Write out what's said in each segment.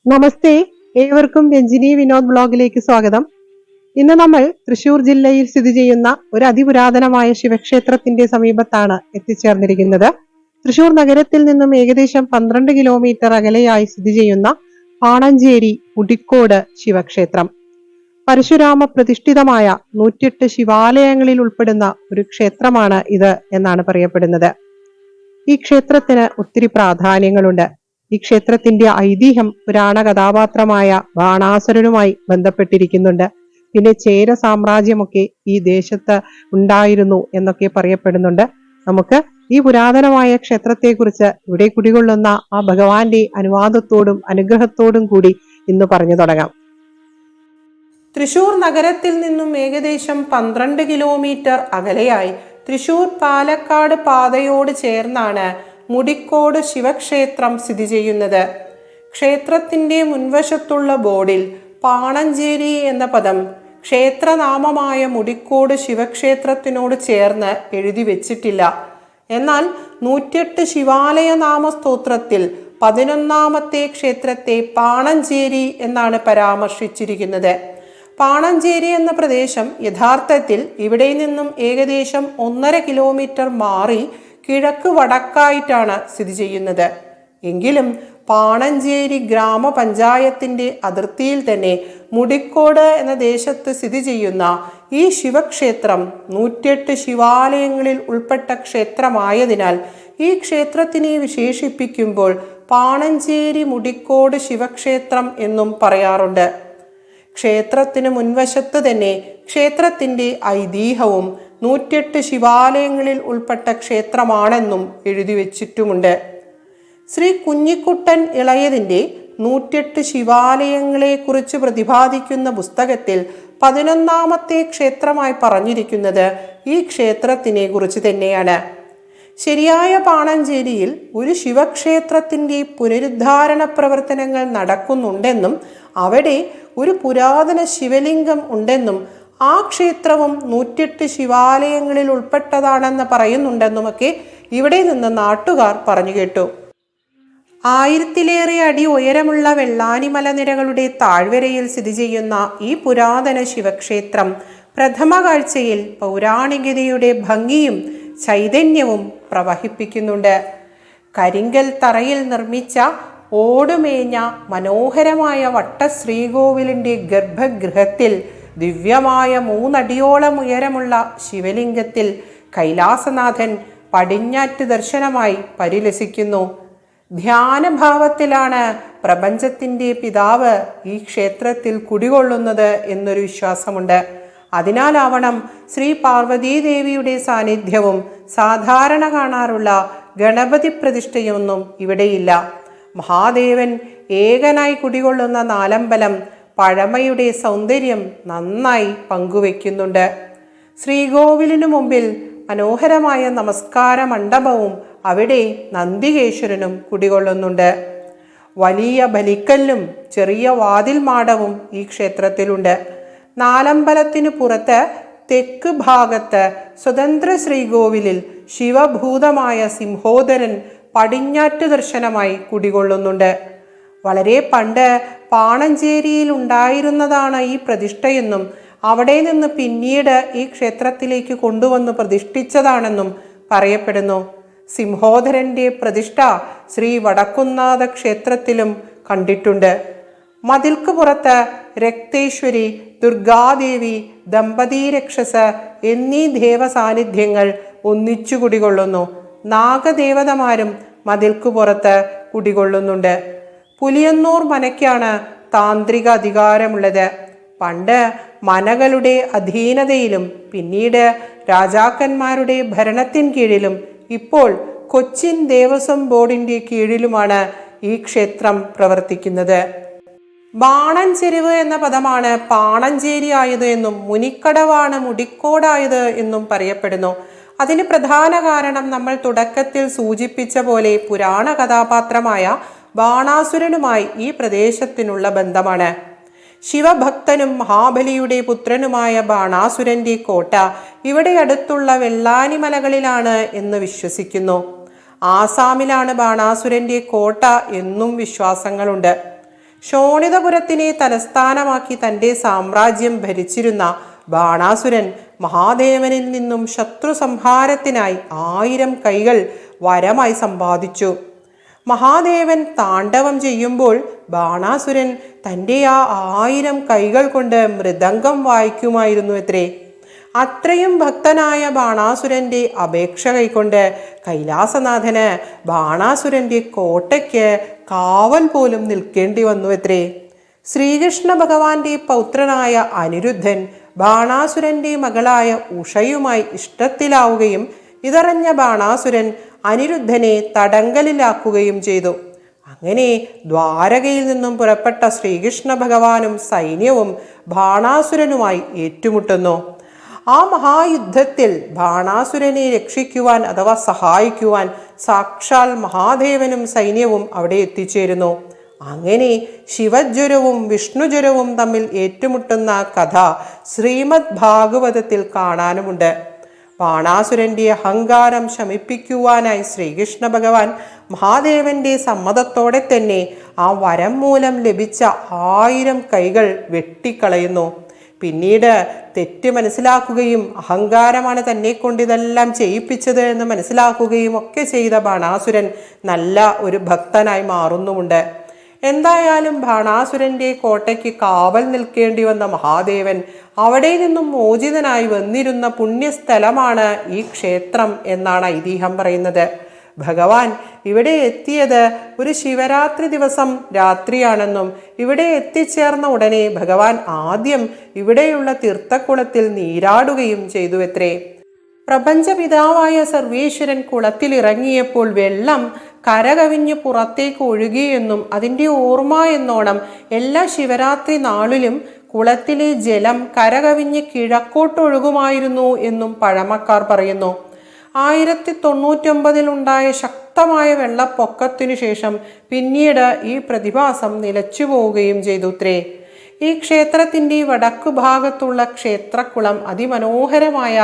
നമസ്തേ, ഏവർക്കും രഞ്ജിനി വിനോദ് ബ്ലോഗിലേക്ക് സ്വാഗതം. ഇന്ന് നമ്മൾ തൃശൂർ ജില്ലയിൽ സ്ഥിതി ചെയ്യുന്ന ഒരു അതിപുരാതനമായ ശിവക്ഷേത്രത്തിന്റെ സമീപത്താണ് എത്തിച്ചേർന്നിരിക്കുന്നത്. തൃശൂർ നഗരത്തിൽ നിന്നും ഏകദേശം 12 കിലോമീറ്റർ അകലെയായി സ്ഥിതി ചെയ്യുന്ന പാണഞ്ചേരി മുടിക്കോട് ശിവക്ഷേത്രം. പരശുരാമ പ്രതിഷ്ഠിതമായ 108 ശിവാലയങ്ങളിൽ ഉൾപ്പെടുന്ന ഒരു ക്ഷേത്രമാണ് ഇത് എന്നാണ് പറയപ്പെടുന്നത്. ഈ ക്ഷേത്രത്തിന് ഒത്തിരി പ്രാധാന്യങ്ങളുണ്ട്. ഈ ക്ഷേത്രത്തിന്റെ ഐതിഹ്യം പുരാണ കഥാപാത്രമായ ബാണാസുരനുമായി ബന്ധപ്പെട്ടിരിക്കുന്നുണ്ട്. പിന്നെ ചേര സാമ്രാജ്യമൊക്കെ ഈ ദേശത്ത് ഉണ്ടായിരുന്നു എന്നൊക്കെ പറയപ്പെടുന്നുണ്ട്. നമുക്ക് ഈ പുരാതനമായ ക്ഷേത്രത്തെക്കുറിച്ച് ഇവിടെ കുടികൊള്ളുന്ന ആ ഭഗവാന്റെ അനുവാദത്തോടും അനുഗ്രഹത്തോടും കൂടി ഇന്ന് പറഞ്ഞു തുടങ്ങാം. തൃശൂർ നഗരത്തിൽ നിന്നും ഏകദേശം 12 കിലോമീറ്റർ അകലെയായി തൃശൂർ പാലക്കാട് പാതയോട് ചേർന്നാണ് മുടിക്കോട് ശിവക്ഷേത്രം സ്ഥിതി ചെയ്യുന്നത്. ക്ഷേത്രത്തിന്റെ മുൻവശത്തുള്ള ബോർഡിൽ പാണഞ്ചേരി എന്ന പദം ക്ഷേത്രനാമമായ മുടിക്കോട് ശിവക്ഷേത്രത്തിനോട് ചേർന്ന് എഴുതി വെച്ചിട്ടില്ല. എന്നാൽ 108 ശിവാലയ നാമസ്തോത്രത്തിൽ 11ാമത്തെ ക്ഷേത്രത്തെ പാണഞ്ചേരി എന്നാണ് പരാമർശിച്ചിരിക്കുന്നത്. പാണഞ്ചേരി എന്ന പ്രദേശം യഥാർത്ഥത്തിൽ ഇവിടെ നിന്നും ഏകദേശം 1.5 കിലോമീറ്റർ മാറി കിഴക്ക് വടക്കായിട്ടാണ് സ്ഥിതി ചെയ്യുന്നത്. എങ്കിലും പാണഞ്ചേരി ഗ്രാമപഞ്ചായത്തിന്റെ അതിർത്തിയിൽ തന്നെ മുടിക്കോട് എന്ന ദേശത്ത് സ്ഥിതി ചെയ്യുന്ന ഈ ശിവക്ഷേത്രം 108 ശിവാലയങ്ങളിൽ ഉൾപ്പെട്ട ക്ഷേത്രമായതിനാൽ ഈ ക്ഷേത്രത്തിനെ വിശേഷിപ്പിക്കുമ്പോൾ പാണഞ്ചേരി മുടിക്കോട് ശിവക്ഷേത്രം എന്നും പറയാറുണ്ട്. ക്ഷേത്രത്തിന് മുൻവശത്ത് തന്നെ ക്ഷേത്രത്തിന്റെ ഐതിഹ്യവും 108 ശിവാലയങ്ങളിൽ ഉൾപ്പെട്ട ക്ഷേത്രമാണെന്നും എഴുതി വെച്ചിട്ടുമുണ്ട്. ശ്രീ കുഞ്ഞിക്കുട്ടൻ ഇളയതിൻ്റെ 108 ശിവാലയങ്ങളെ കുറിച്ച് പ്രതിപാദിക്കുന്ന പുസ്തകത്തിൽ 11ാമത്തെ ക്ഷേത്രമായി പറഞ്ഞിരിക്കുന്നത് ഈ ക്ഷേത്രത്തിനെ കുറിച്ച് തന്നെയാണ്. ശരിയായ പാണഞ്ചേരിയിൽ ഒരു ശിവക്ഷേത്രത്തിന്റെ പുനരുദ്ധാരണ പ്രവർത്തനങ്ങൾ നടക്കുന്നുണ്ടെന്നും അവിടെ ഒരു പുരാതന ശിവലിംഗം ഉണ്ടെന്നും ആ ക്ഷേത്രവും 108 ശിവാലയങ്ങളിൽ ഉൾപ്പെട്ടതാണെന്ന് പറയുന്നുണ്ടെന്നുമൊക്കെ ഇവിടെ നിന്ന് നാട്ടുകാർ പറഞ്ഞു കേട്ടു. 1000-ലേറെ അടി ഉയരമുള്ള വെള്ളാനി മലനിരകളുടെ താഴ്വരയിൽ സ്ഥിതി ചെയ്യുന്ന ഈ പുരാതന ശിവക്ഷേത്രം പ്രഥമ കാഴ്ചയിൽ പൗരാണികതയുടെ ഭംഗിയും ചൈതന്യവും പ്രവഹിപ്പിക്കുന്നുണ്ട്. കരിങ്കൽ തറയിൽ നിർമ്മിച്ച ഓടുമേഞ്ഞ മനോഹരമായ വട്ടശ്രീകോവിലിൻ്റെ ഗർഭഗൃഹത്തിൽ ദിവ്യമായ 3 അടിയോളം ഉയരമുള്ള ശിവലിംഗത്തിൽ കൈലാസനാഥൻ പടിഞ്ഞാറ്റ് ദർശനമായി പരിലസിക്കുന്നു. ധ്യാനഭാവത്തിലാണ് പ്രപഞ്ചത്തിൻ്റെ പിതാവ് ഈ ക്ഷേത്രത്തിൽ കുടികൊള്ളുന്നത് എന്നൊരു വിശ്വാസമുണ്ട്. അതിനാലാവണം ശ്രീ പാർവതീദേവിയുടെ സാന്നിധ്യവും സാധാരണ കാണാറുള്ള ഗണപതി പ്രതിഷ്ഠയൊന്നും ഇവിടെയില്ല. മഹാദേവൻ ഏകനായി കുടികൊള്ളുന്ന നാലമ്പലം പഴമയുടെ സൗന്ദര്യം നന്നായി പങ്കുവെക്കുന്നുണ്ട്. ശ്രീകോവിലിനു മുമ്പിൽ മനോഹരമായ നമസ്കാര മണ്ഡപവും അവിടെ നന്ദികേശ്വരനും കുടികൊള്ളുന്നുണ്ട്. വലിയ ബലിക്കല്ലും ചെറിയ വാതിൽ മാടവും ഈ ക്ഷേത്രത്തിലുണ്ട്. നാലമ്പലത്തിനു പുറത്ത് തെക്ക് ഭാഗത്ത് സ്വതന്ത്ര ശ്രീകോവിലിൽ ശിവഭൂതമായ സിംഹോദരൻ പടിഞ്ഞാറ്റ് ദർശനമായി കുടികൊള്ളുന്നുണ്ട്. വളരെ പണ്ട് പാണഞ്ചേരിയിൽ ഉണ്ടായിരുന്നതാണ് ഈ പ്രതിഷ്ഠയെന്നും അവിടെ നിന്ന് പിന്നീട് ഈ ക്ഷേത്രത്തിലേക്ക് കൊണ്ടുവന്ന് പ്രതിഷ്ഠിച്ചതാണെന്നും പറയപ്പെടുന്നു. സിംഹോദരന്റെ പ്രതിഷ്ഠ ശ്രീ വടക്കുന്നാഥ ക്ഷേത്രത്തിലും കണ്ടിട്ടുണ്ട്. മതിൽക്ക് പുറത്ത് രക്തേശ്വരി, ദുർഗാദേവി, ദമ്പതീരക്ഷസ് എന്നീ ദേവസാന്നിധ്യങ്ങൾ ഒന്നിച്ചു കുടികൊള്ളുന്നു. നാഗദേവതമാരും മതിൽക്ക് പുറത്ത് കുടികൊള്ളുന്നുണ്ട്. പുലിയന്നൂർ മനയ്ക്കാണ് താന്ത്രിക അധികാരമുള്ളത്. പണ്ട് മനകളുടെ അധീനതയിലും പിന്നീട് രാജാക്കന്മാരുടെ ഭരണത്തിൻ കീഴിലും ഇപ്പോൾ കൊച്ചിൻ ദേവസ്വം ബോർഡിന്റെ കീഴിലുമാണ് ഈ ക്ഷേത്രം പ്രവർത്തിക്കുന്നത്. ബാണൻചെരുവ് എന്ന പദമാണ് പാണഞ്ചേരി ആയത് എന്നും മുനിക്കടവാണ് മുടിക്കോടായത് എന്നും പറയപ്പെടുന്നു. അതിന് പ്രധാന കാരണം നമ്മൾ തുടക്കത്തിൽ സൂചിപ്പിച്ച പോലെ പുരാണ കഥാപാത്രമായ ബാണാസുരനുമായി ഈ പ്രദേശത്തിനുള്ള ബന്ധമാണ്. ശിവഭക്തനും മഹാബലിയുടെ പുത്രനുമായ ബാണാസുരന്റെ കോട്ട ഇവിടെ അടുത്തുള്ള വെള്ളാനി മലകളിലാണ് എന്ന് വിശ്വസിക്കുന്നു. ആസാമിലാണ് ബാണാസുരന്റെ കോട്ട എന്നും വിശ്വാസങ്ങളുണ്ട്. ശോണിതപുരത്തിനെ തലസ്ഥാനമാക്കി തൻ്റെ സാമ്രാജ്യം ഭരിച്ചിരുന്ന ബാണാസുരൻ മഹാദേവനിൽ നിന്നും ശത്രു സംഹാരത്തിനായി 1000 കൈകൾ വരമായി സമ്പാദിച്ചു. മഹാദേവൻ താണ്ഡവം ചെയ്യുമ്പോൾ ബാണാസുരൻ തൻ്റെ ആ 1000 കൈകൾ കൊണ്ട് മൃദംഗം വായിക്കുമായിരുന്നു അത്രേ. അത്രയും ഭക്തനായ ബാണാസുരൻ്റെ അപേക്ഷ കൈക്കൊണ്ട് കൈലാസനാഥന് ബാണാസുരൻ്റെ കോട്ടയ്ക്ക് കാവൽ പോലും നിൽക്കേണ്ടി വന്നു അത്രേ. ശ്രീകൃഷ്ണ ഭഗവാന്റെ പൗത്രനായ അനിരുദ്ധൻ ബാണാസുരൻ്റെ മകളായ ഉഷയുമായി ഇഷ്ടത്തിലാവുകയും ഇതറിഞ്ഞ ബാണാസുരൻ അനിരുദ്ധനെ തടങ്കലിലാക്കുകയും ചെയ്തു. അങ്ങനെ ദ്വാരകയിൽ നിന്നും പുറപ്പെട്ട ശ്രീകൃഷ്ണ ഭഗവാനും സൈന്യവും ബാണാസുരനുമായി ഏറ്റുമുട്ടുന്നു. ആ മഹായുദ്ധത്തിൽ ബാണാസുരനെ രക്ഷിക്കുവാൻ അഥവാ സഹായിക്കുവാൻ സാക്ഷാൽ മഹാദേവനും സൈന്യവും അവിടെ എത്തിച്ചേരുന്നു. അങ്ങനെ ശിവജ്വരവും വിഷ്ണുജ്വരവും തമ്മിൽ ഏറ്റുമുട്ടുന്ന കഥ ശ്രീമദ് ഭാഗവതത്തിൽ കാണാനുമുണ്ട്. ബാണാസുരൻ്റെ അഹങ്കാരം ശമിപ്പിക്കുവാനായി ശ്രീകൃഷ്ണ ഭഗവാൻ മഹാദേവന്റെ സമ്മതത്തോടെ തന്നെ ആ വരം മൂലം ലഭിച്ച 1000 കൈകൾ വെട്ടിക്കളയുന്നു. പിന്നീട് തെറ്റ് മനസ്സിലാക്കുകയും അഹങ്കാരമാണ് തന്നെ കൊണ്ട് ഇതെല്ലാം ചെയ്യിപ്പിച്ചത് എന്ന് മനസ്സിലാക്കുകയും ഒക്കെ ചെയ്ത ബാണാസുരൻ നല്ല ഒരു ഭക്തനായി മാറുന്നുമുണ്ട്. എന്തായാലും ബാണാസുരൻ്റെ കോട്ടയ്ക്ക് കാവൽ നിൽക്കേണ്ടി വന്ന മഹാദേവൻ അവിടെ നിന്നും മോചിതനായി വന്നിരുന്ന പുണ്യസ്ഥലമാണ് ഈ ക്ഷേത്രം എന്നാണ് ഐതിഹ്യം പറയുന്നത്. ഭഗവാൻ ഇവിടെ എത്തിയത് ഒരു ശിവരാത്രി ദിവസം രാത്രിയാണെന്നും ഇവിടെ എത്തിച്ചേർന്ന ഉടനെ ഭഗവാൻ ആദ്യം ഇവിടെയുള്ള തീർത്ഥക്കുളത്തിൽ നീരാടുകയും ചെയ്തു അത്രേ. പ്രപഞ്ചപിതാവായ സർവേശ്വരൻ കുളത്തിലിറങ്ങിയപ്പോൾ വെള്ളം കരകവിഞ്ഞ് പുറത്തേക്ക് ഒഴുകിയെന്നും അതിൻ്റെ ഓർമ്മ എന്നോണം എല്ലാ ശിവരാത്രി നാളിലും കുളത്തിലെ ജലം കരകവിഞ്ഞ് കിഴക്കോട്ടൊഴുകുമായിരുന്നു എന്നും പഴമക്കാർ പറയുന്നു. 1099 ശക്തമായ വെള്ളപ്പൊക്കത്തിനു ശേഷം പിന്നീട് ഈ പ്രതിഭാസം നിലച്ചു പോവുകയും ചെയ്തുത്രേ. ഈ ക്ഷേത്രത്തിൻ്റെ വടക്കു ഭാഗത്തുള്ള ക്ഷേത്രക്കുളം അതിമനോഹരമായ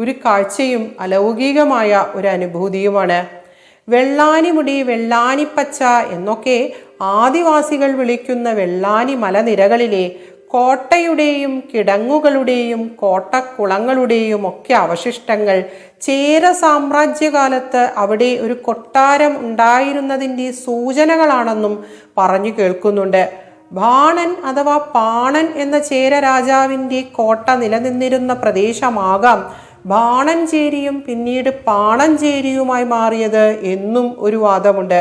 ഒരു കാഴ്ചയും അലൗകികമായ ഒരു അനുഭൂതിയുമാണ്. വെള്ളാനിമുടി, വെള്ളാനിപ്പച്ച എന്നൊക്കെ ആദിവാസികൾ വിളിക്കുന്ന വെള്ളാനി മലനിരകളിലെ കോട്ടയുടെയും കിടങ്ങുകളുടെയും കോട്ടക്കുളങ്ങളുടെയും ഒക്കെ അവശിഷ്ടങ്ങൾ ചേര സാമ്രാജ്യകാലത്ത് അവിടെ ഒരു കൊട്ടാരം ഉണ്ടായിരുന്നതിൻ്റെ സൂചനകളാണെന്നും പറഞ്ഞു കേൾക്കുന്നുണ്ട്. ബാണൻ അഥവാ പാണൻ എന്ന ചേര രാജാവിൻ്റെ കോട്ട നിലനിന്നിരുന്ന പ്രദേശമാകാം ബാണഞ്ചേരിയും പിന്നീട് പാണഞ്ചേരിയുമായി മാറിയത് എന്നും ഒരു വാദമുണ്ട്.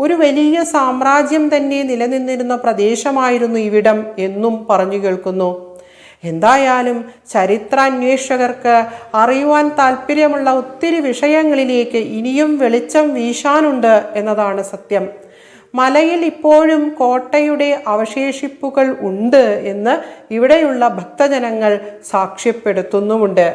ഒരു വലിയ സാമ്രാജ്യം തന്നെ നിലനിന്നിരുന്ന പ്രദേശമായിരുന്നു ഇവിടം എന്നും പറഞ്ഞു കേൾക്കുന്നു. എന്തായാലും ചരിത്രാന്വേഷകർക്ക് അറിയുവാൻ താല്പര്യമുള്ള ഒത്തിരി വിഷയങ്ങളിലേക്ക് ഇനിയും വെളിച്ചം വീശാനുണ്ട് എന്നതാണ് സത്യം. മലയിൽ ഇപ്പോഴും കോട്ടയുടെ അവശേഷിപ്പുകൾ ഉണ്ട് എന്ന് ഇവിടെയുള്ള ഭക്തജനങ്ങൾ സാക്ഷ്യപ്പെടുത്തുന്നുമുണ്ട്.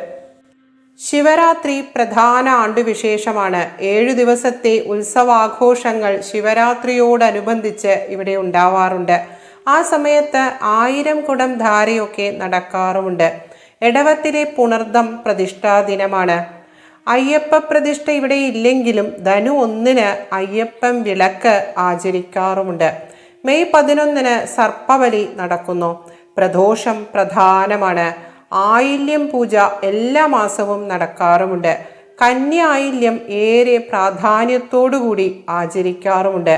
ശിവരാത്രി പ്രധാന ആണ്ടുവിശേഷമാണ്. 7 ദിവസത്തെ ഉത്സവാഘോഷങ്ങൾ ശിവരാത്രിയോടനുബന്ധിച്ച് ഇവിടെ ഉണ്ടാവാറുണ്ട്. ആ സമയത്ത് 1000 കുടം ധാരയൊക്കെ നടക്കാറുമുണ്ട്. ഇടവത്തിലെ പുണർദം പ്രതിഷ്ഠാ ദിനമാണ്. അയ്യപ്പ പ്രതിഷ്ഠ ഇവിടെ ഇല്ലെങ്കിലും ധനു 1 അയ്യപ്പൻ വിളക്ക് ആചരിക്കാറുമുണ്ട്. മെയ് 11 സർപ്പബലി നടക്കുന്നു. പ്രദോഷം പ്രധാനമാണ്. ആയില്യം പൂജ എല്ലാ മാസവും നടക്കാറുമുണ്ട്. കന്യ ആയില്യം ഏറെ പ്രാധാന്യത്തോടുകൂടി ആചരിക്കാറുമുണ്ട്.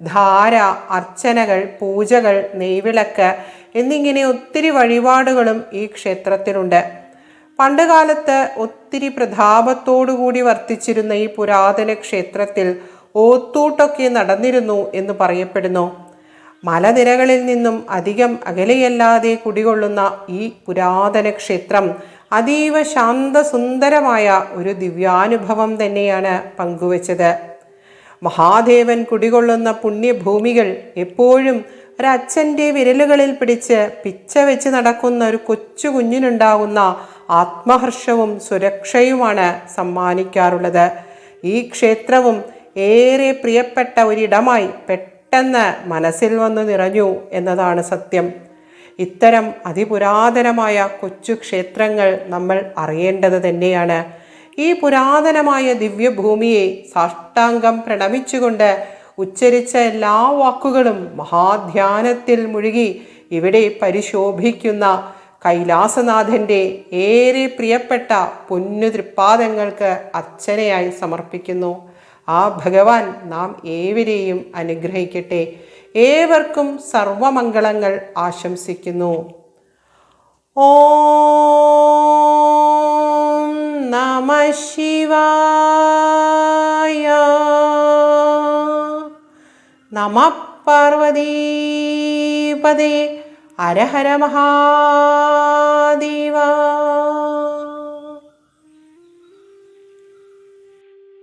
ധാര, അർച്ചനകൾ, പൂജകൾ, നെയ്വിളക്ക് എന്നിങ്ങനെ ഒത്തിരി വഴിപാടുകളും ഈ ക്ഷേത്രത്തിലുണ്ട്. പണ്ടുകാലത്ത് ഒത്തിരി പ്രതാപത്തോടുകൂടി വർത്തിച്ചിരുന്ന ഈ പുരാതന ക്ഷേത്രത്തിൽ ഓത്തൂട്ടൊക്കെ നടന്നിരുന്നു എന്ന് പറയപ്പെടുന്നു. മലനിരകളിൽ നിന്നും അധികം അകലെയല്ലാതെ കുടികൊള്ളുന്ന ഈ പുരാതന ക്ഷേത്രം അതീവ ശാന്തസുന്ദരമായ ഒരു ദിവ്യാനുഭവം തന്നെയാണ് പങ്കുവച്ചത്. മഹാദേവൻ കുടികൊള്ളുന്ന പുണ്യഭൂമികൾ എപ്പോഴും ഒരച്ഛൻ്റെ വിരലുകളിൽ പിടിച്ച് പിച്ച വെച്ച് നടക്കുന്ന ഒരു കൊച്ചു കുഞ്ഞിനുണ്ടാകുന്ന ആത്മഹർഷവും സുരക്ഷയുമാണ് സമ്മാനിക്കാറുള്ളത്. ഈ ക്ഷേത്രവും ഏറെ പ്രിയപ്പെട്ട ഒരിടമായി പെട്ടെന്ന് മനസ്സിൽ വന്ന് നിറഞ്ഞു എന്നതാണ് സത്യം. ഇത്തരം അതിപുരാതനമായ കൊച്ചു ക്ഷേത്രങ്ങൾ നമ്മൾ അറിയേണ്ടത് തന്നെയാണ്. ഈ പുരാതനമായ ദിവ്യഭൂമിയെ സാഷ്ടാംഗം പ്രണമിച്ചുകൊണ്ട് ഉച്ചരിച്ച എല്ലാ വാക്കുകളും മഹാധ്യാനത്തിൽ മുഴുകി ഇവിടെ പരിശോഭിക്കുന്ന കൈലാസനാഥൻ്റെ ഏറെ പ്രിയപ്പെട്ട പൊന്നു തൃപ്പാദങ്ങൾക്ക് അർച്ചനയായി സമർപ്പിക്കുന്നു. ആ ഭഗവാൻ നാം ഏവരെയും അനുഗ്രഹിക്കട്ടെ. ഏവർക്കും സർവമംഗളങ്ങൾ ആശംസിക്കുന്നു. ഓം നമഃ ശിവായ. നമഃ പാർവതീപദേ. ഹര ഹര മഹാദേവ.